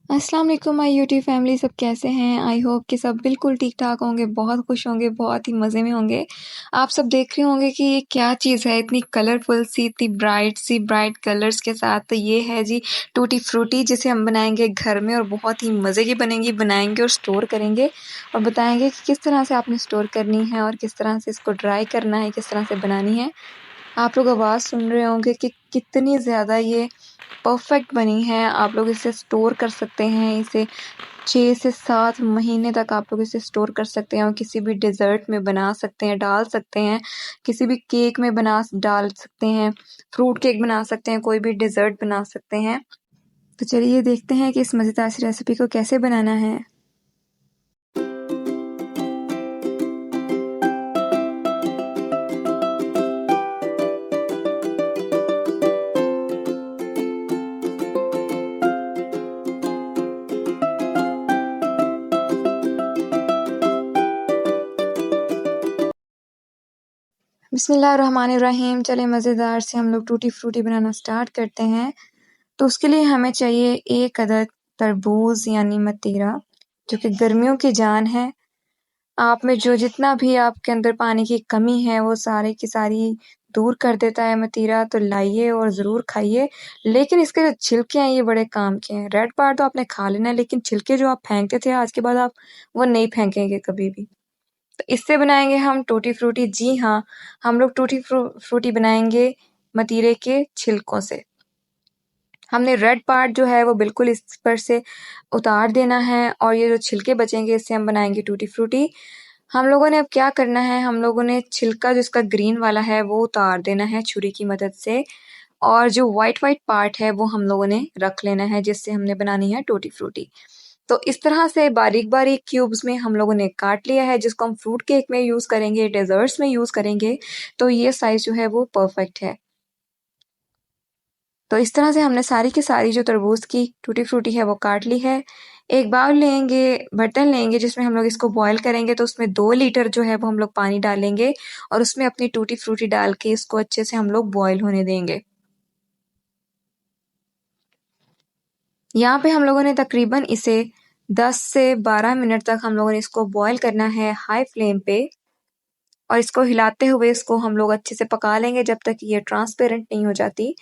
अस्सलाम वालेकुम my YouTube family, सब कैसे हैं? आई होप कि सब बिल्कुल ठीक-ठाक होंगे, बहुत खुश होंगे, बहुत ही मज़े में होंगे। आप सब देख रहे होंगे कि ये क्या चीज़ है, इतनी कलरफुल सी, इतनी ब्राइट कलर्स के साथ। तो ये है जी टूटी फ्रूटी, जिसे हम बनाएँगे घर में और बहुत ही मज़े की बनेगी। बनाएँगे और स्टोर करेंगे और बताएँगे कि किस तरह से आपने स्टोर करनी है और किस तरह से इसको ड्राई करना है, किस तरह से बनानी है। आप लोग आवाज़ सुन रहे होंगे कि कितनी ज़्यादा ये परफेक्ट बनी है। आप लोग इसे स्टोर कर सकते हैं, इसे 6 से 7 महीने तक आप लोग इसे स्टोर कर सकते हैं और किसी भी डेज़र्ट में बना सकते हैं, डाल सकते हैं, किसी भी केक में डाल सकते हैं, फ्रूट केक बना सकते हैं, कोई भी डेज़र्ट बना सकते हैं। तो चलिए देखते हैं कि इस मज़ेदार सी रेसिपी को कैसे बनाना है। बिस्मिल्लाहिर्रहमानिर्रहीम। चलिए मज़ेदार से हम लोग टूटी फ्रूटी बनाना स्टार्ट करते हैं। तो उसके लिए हमें चाहिए 1 अदद तरबूज़ यानी मतीरा, जो कि गर्मियों की जान है। आप में जो जितना भी आपके अंदर पानी की कमी है वो सारी की सारी दूर कर देता है मतीरा, तो लाइए और ज़रूर खाइए। लेकिन इसके जो छिलके हैं ये बड़े काम के हैं। रेड पार्ट तो आपने खा लेना है, लेकिन छिलके जो आप फेंकते थे आज के बाद आप वो नहीं फेंकेंगे कभी भी। तो इससे बनाएँगे हम टूटी फ्रूटी। जी हाँ, हम लोग टूटी फ्रूटी बनाएँगे मतीरे के छिलकों से। हमने रेड पार्ट जो है वो बिल्कुल इस पर से उतार देना है और ये जो छिलके बचेंगे इससे हम बनाएँगे टूटी फ्रूटी। हम लोगों ने अब क्या करना है, हम लोगों ने छिलका जो इसका ग्रीन वाला है वो उतार देना है छुरी की मदद से, और जो व्हाइट पार्ट है वो हम लोगों ने रख लेना है, जिससे हमने बनानी है टूटी फ्रूटी। तो इस तरह से बारीक-बारीक क्यूब्स में हम लोगों ने काट लिया है, जिसको हम फ्रूट केक में यूज़ करेंगे, डेज़र्ट्स में यूज़ करेंगे, तो ये साइज़ जो है वो परफेक्ट है। तो इस तरह से हमने सारी की सारी जो तरबूज़ की टूटी फ्रूटी है वो काट ली है। एक बाउल लेंगे, बर्तन लेंगे जिसमें हम लोग इसको बॉयल करेंगे, तो उसमें 2 लीटर जो है वो हम लोग पानी डालेंगे और उसमें अपनी टूटी फ्रूटी डाल के इसको अच्छे से हम लोग बॉयल होने देंगे। यहाँ पे हम लोगों ने तकरीबन इसे 10 से 12 मिनट तक हम लोगों ने इसको बॉयल करना है हाई फ्लेम पे, और इसको हिलाते हुए इसको हम लोग अच्छे से पका लेंगे जब तक ये ट्रांसपेरेंट नहीं हो जाती।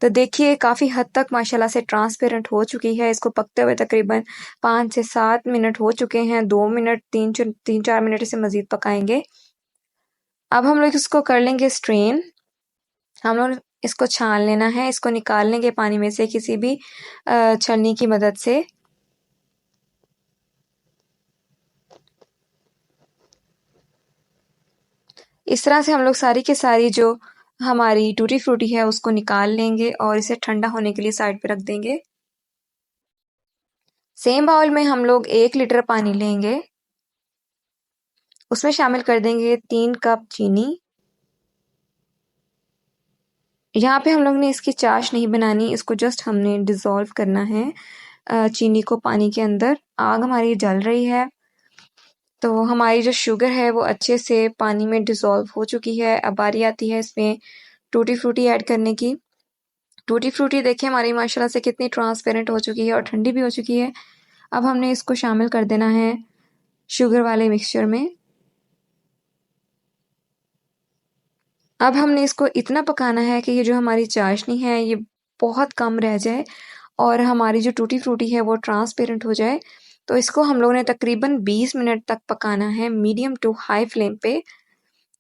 तो देखिए काफ़ी हद तक माशाल्लाह से ट्रांसपेरेंट हो चुकी है। इसको पकते हुए तकरीबन 5 से 7 मिनट हो चुके हैं। 2 मिनट 3-4 मिनट इसे मज़ीद पकाएँगे। अब हम लोग इसको कर लेंगे स्ट्रेन। हम लोग इसको छान लेना है, इसको निकाल लेंगे पानी में से किसी भी छलनी की मदद से। इस तरह से हम लोग सारी की सारी जो हमारी टूटी फ्रूटी है उसको निकाल लेंगे और इसे ठंडा होने के लिए साइड पे रख देंगे। सेम बाउल में हम लोग 1 लीटर पानी लेंगे, उसमें शामिल कर देंगे 3 कप चीनी। यहाँ पे हम लोग ने इसकी चाश नहीं बनानी, इसको जस्ट हमने डिज़ोल्व करना है चीनी को पानी के अंदर। आग हमारी जल रही है, तो हमारी जो शुगर है वो अच्छे से पानी में डिज़ोल्व हो चुकी है। अब बारी आती है इसमें टूटी फ्रूटी ऐड करने की। टूटी फ्रूटी देखिए हमारी माशाल्लाह से कितनी ट्रांसपेरेंट हो चुकी है और ठंडी भी हो चुकी है। अब हमने इसको शामिल कर देना है शुगर वाले मिक्सचर में। अब हमने इसको इतना पकाना है कि ये जो हमारी चाशनी है ये बहुत कम रह जाए और हमारी जो टूटी फ्रूटी है वो ट्रांसपेरेंट हो जाए। तो इसको हम लोगों ने तकरीबन 20 मिनट तक पकाना है मीडियम टू हाई फ्लेम पे।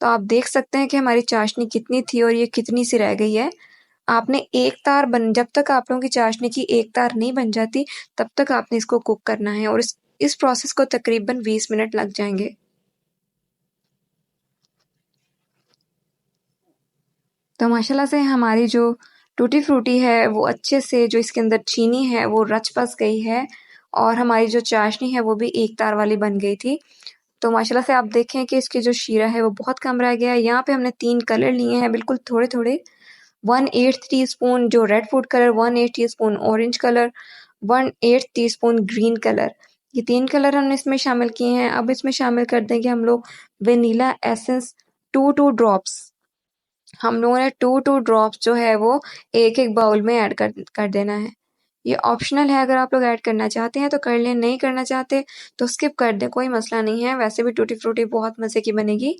तो आप देख सकते हैं कि हमारी चाशनी कितनी थी और ये कितनी सी रह गई है। आपने एक तार बन जब तक आप लोगों की चाशनी की एक तार नहीं बन जाती तब तक आपने इसको कुक करना है, और इस प्रोसेस को तकरीबन 20 मिनट लग जाएंगे। तो माशाल्लाह से हमारी जो टूटी फ्रूटी है वो अच्छे से जो इसके अंदर चीनी है वो रच-बस गई है और हमारी जो चाशनी है वो भी एक तार वाली बन गई थी। तो माशाल्लाह से आप देखें कि इसकी जो शीरा है वो बहुत कम रह गया है। यहाँ पे हमने 3 कलर लिए हैं बिल्कुल थोड़े-थोड़े। 1/8 टीस्पून जो red food colour, 1/8 teaspoon orange colour, 1/8 teaspoon green colour. ये 3 कलर हमने इसमें शामिल किए हैं। अब इसमें शामिल कर देंगे हम लोग वेनिला एसेंस 2 ड्रॉप्स। हम लोगों ने 2 ड्रॉप्स जो है वो एक बाउल में ऐड कर देना है। ये ऑप्शनल है, अगर आप लोग ऐड करना चाहते हैं तो कर लें, नहीं करना चाहते तो स्किप कर दें, कोई मसला नहीं है। वैसे भी टूटी फ्रूटी बहुत मज़े की बनेगी।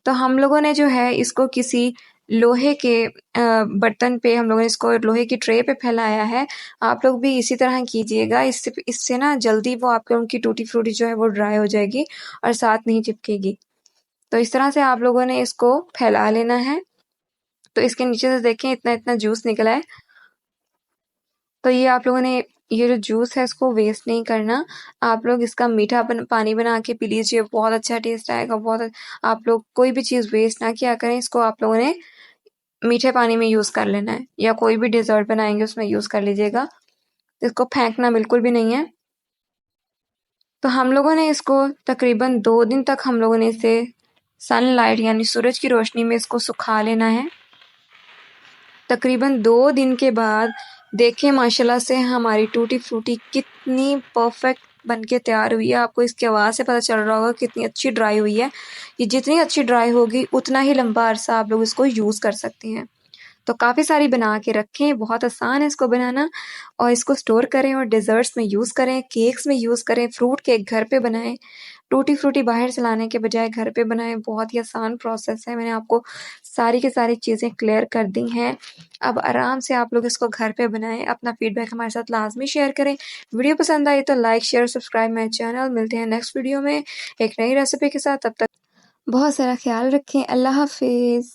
तो हम लोगों ने जो है इसको किसी लोहे के बर्तन पे, हम लोगों ने इसको लोहे की ट्रे पे फैलाया है। आप लोग भी इसी तरह कीजिएगा, इससे ना जल्दी वो आप लोगों की टूटी फ्रूटी जो है वो ड्राई हो जाएगी और साथ नहीं चिपकेगी। तो इस तरह से आप लोगों ने इसको फैला लेना है। तो इसके नीचे से देखें इतना इतना जूस निकला है। तो ये आप लोगों ने ये जो जूस है इसको वेस्ट नहीं करना। आप लोग इसका मीठा पानी बना के पी लीजिए, बहुत अच्छा टेस्ट आएगा। आप लोग कोई भी चीज़ वेस्ट ना किया करें, इसको आप लोगों ने मीठे पानी में यूज़ कर लेना है, या कोई भी डिज़र्ट बनाएंगे उसमें यूज़ कर लीजिएगा। इसको फेंकना बिल्कुल भी नहीं है। तो हम लोगों ने इसको तकरीबन 2 दिन तक हम लोगों ने इसे सनलाइट यानी सूरज की रोशनी में इसको सुखा लेना है। तकरीबन 2 दिन के बाद देखें माशाल्लाह से हमारी टूटी फ्रूटी कितनी परफेक्ट बनके तैयार हुई है। आपको इसकी आवाज़ से पता चल रहा होगा कितनी अच्छी ड्राई हुई है। ये जितनी अच्छी ड्राई होगी उतना ही लंबा अरसा आप लोग इसको यूज़ कर सकते हैं। तो काफ़ी सारी बना के रखें, बहुत आसान है इसको बनाना, और इसको स्टोर करें और डेज़र्ट्स में यूज़ करें, केक्स में यूज़ करें, फ्रूट केक घर पे बनाएं। टूटी फ्रूटी बाहर से लाने के बजाय घर पे बनाएं, बहुत ही आसान प्रोसेस है। मैंने आपको सारी की सारी चीज़ें क्लियर कर दी हैं। अब आराम से आप लोग इसको घर पे बनाएं। अपना फीडबैक हमारे साथ लाजमी शेयर करें। वीडियो पसंद आई तो like share subscribe my channel. मिलते हैं नेक्स्ट वीडियो में एक नई रेसिपी के साथ। तब तक बहुत सारा ख्याल रखें। अल्लाह हाफिज़।